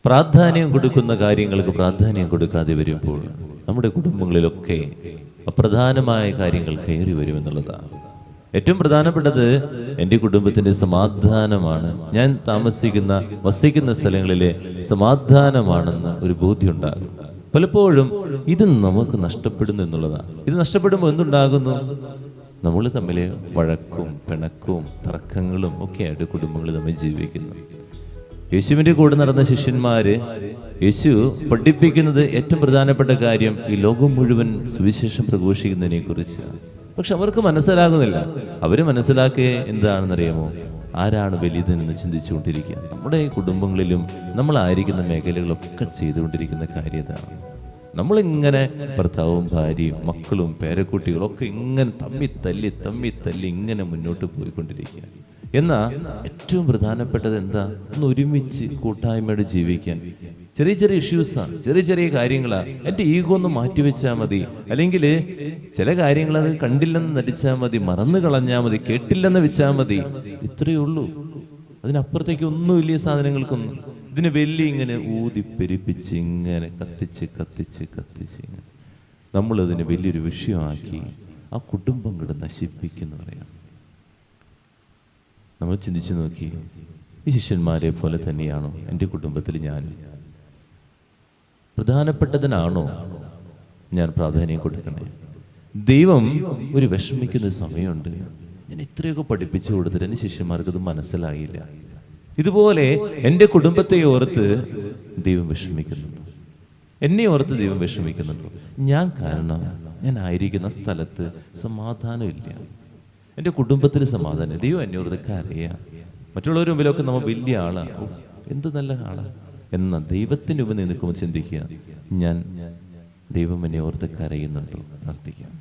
പ്രാധാന്യം കൊടുക്കുന്ന കാര്യങ്ങൾക്ക് പ്രാധാന്യം കൊടുക്കാതെ വരുമ്പോൾ നമ്മുടെ കുടുംബങ്ങളിലൊക്കെ അപ്രധാനമായ കാര്യങ്ങൾ കയറി വരുമെന്നുള്ളതാണ്. ഏറ്റവും പ്രധാനപ്പെട്ടത് എൻ്റെ കുടുംബത്തിൻ്റെ സമാധാനമാണ്, ഞാൻ വസിക്കുന്ന സ്ഥലങ്ങളിലെ സമാധാനമാണെന്ന് ഒരു ബോധ്യം ഉണ്ടാകും. പലപ്പോഴും ഇത് നമുക്ക് നഷ്ടപ്പെടുന്നു എന്നുള്ളതാണ്. ഇത് നഷ്ടപ്പെടുമ്പോൾ എന്തുണ്ടാകുന്നു? നമ്മൾ തമ്മിൽ വഴക്കും പിണക്കവും തർക്കങ്ങളും ഒക്കെ ആയിട്ട് കുടുംബങ്ങൾ തമ്മിൽ ജീവിക്കുന്നു. യേശുവിൻ്റെ കൂടെ നടന്ന ശിഷ്യന്മാര് യേശു പഠിപ്പിക്കുന്നത് ഏറ്റവും പ്രധാനപ്പെട്ട കാര്യം ഈ ലോകം മുഴുവൻ സുവിശേഷം പ്രഘോഷിക്കുന്നതിനെ കുറിച്ചാണ്. പക്ഷെ അവർക്ക് മനസ്സിലാകുന്നില്ല. അവര് മനസ്സിലാക്കിയ എന്താണെന്നറിയാമോ? ആരാണ് വലുതെന്ന് ചിന്തിച്ചുകൊണ്ടിരിക്കുക. നമ്മുടെ കുടുംബങ്ങളിലും നമ്മളായിരിക്കുന്ന മേഖലകളൊക്കെ ചെയ്തുകൊണ്ടിരിക്കുന്ന കാര്യതാണ്. നമ്മളിങ്ങനെ ഭർത്താവും ഭാര്യയും മക്കളും പേരക്കുട്ടികളും ഒക്കെ ഇങ്ങനെ തമ്മി തല്ലി ഇങ്ങനെ മുന്നോട്ട് പോയിക്കൊണ്ടിരിക്കുക. എന്നാൽ ഏറ്റവും പ്രധാനപ്പെട്ടത് എന്താ? ഒന്ന് ഒരുമിച്ച് കൂട്ടായ്മയോടെ ജീവിക്കാൻ. ചെറിയ ചെറിയ ഇഷ്യൂസാണ്, ചെറിയ ചെറിയ കാര്യങ്ങളാണ്. എൻ്റെ ഈഗോ ഒന്ന് മാറ്റിവെച്ചാൽ മതി, അല്ലെങ്കിൽ ചില കാര്യങ്ങൾ അത് കണ്ടില്ലെന്ന് നടിച്ചാൽ മതി, മറന്നു കളഞ്ഞാൽ മതി, കേട്ടില്ലെന്ന് വെച്ചാൽ മതി. ഇത്രയേ ഉള്ളൂ. അതിനപ്പുറത്തേക്ക് ഒന്നും വലിയ സാധനങ്ങൾക്കൊന്നും. ഇതിന് വലിയ ഇങ്ങനെ ഊതിപ്പെരിപ്പിച്ച് ഇങ്ങനെ കത്തിച്ച് നമ്മളതിന് വലിയൊരു വിഷയമാക്കി ആ കുടുംബം കൂടെ നശിപ്പിക്കുന്നു പറയാം. നമ്മൾ ചിന്തിച്ചു നോക്കി, ഈ ശിഷ്യന്മാരെ പോലെ തന്നെയാണോ എൻ്റെ കുടുംബത്തിൽ ഞാൻ? പ്രധാനപ്പെട്ടതിനാണോ ഞാൻ പ്രാധാന്യം കൊടുക്കണേ? ദൈവം ഒരു വിഷമിക്കുന്ന സമയമുണ്ട്. ഞാൻ ഇത്രയൊക്കെ പഠിപ്പിച്ചു കൊടുത്തിട്ട് എൻ്റെ ശിഷ്യന്മാർക്ക് ഇത് മനസ്സിലായില്ല. ഇതുപോലെ എൻ്റെ കുടുംബത്തെ ഓർത്ത് ദൈവം വിഷമിക്കുന്നുണ്ടോ? എന്നെ ഓർത്ത് ദൈവം വിഷമിക്കുന്നുണ്ടോ? ഞാൻ കാരണം ഞാൻ ആയിരിക്കുന്ന സ്ഥലത്ത് സമാധാനമില്ല, എൻ്റെ കുടുംബത്തിൽ സമാധാനം. ദൈവം എന്നെ ഓർത്തൊക്കെ അറിയാം. മറ്റുള്ളവരുടെ മുമ്പിലൊക്കെ നമ്മൾ വലിയ ആളാണ്, എന്ത് നല്ല ആളാണ്. എന്നാൽ ദൈവത്തിൻ്റെ മുമ്പിൽ നിൽക്കുമ്പോൾ ചിന്തിക്കുക, ദൈവം എന്നെ ഓർത്ത് കരയുന്നുണ്ടോ? പ്രാർത്ഥിക്കാം.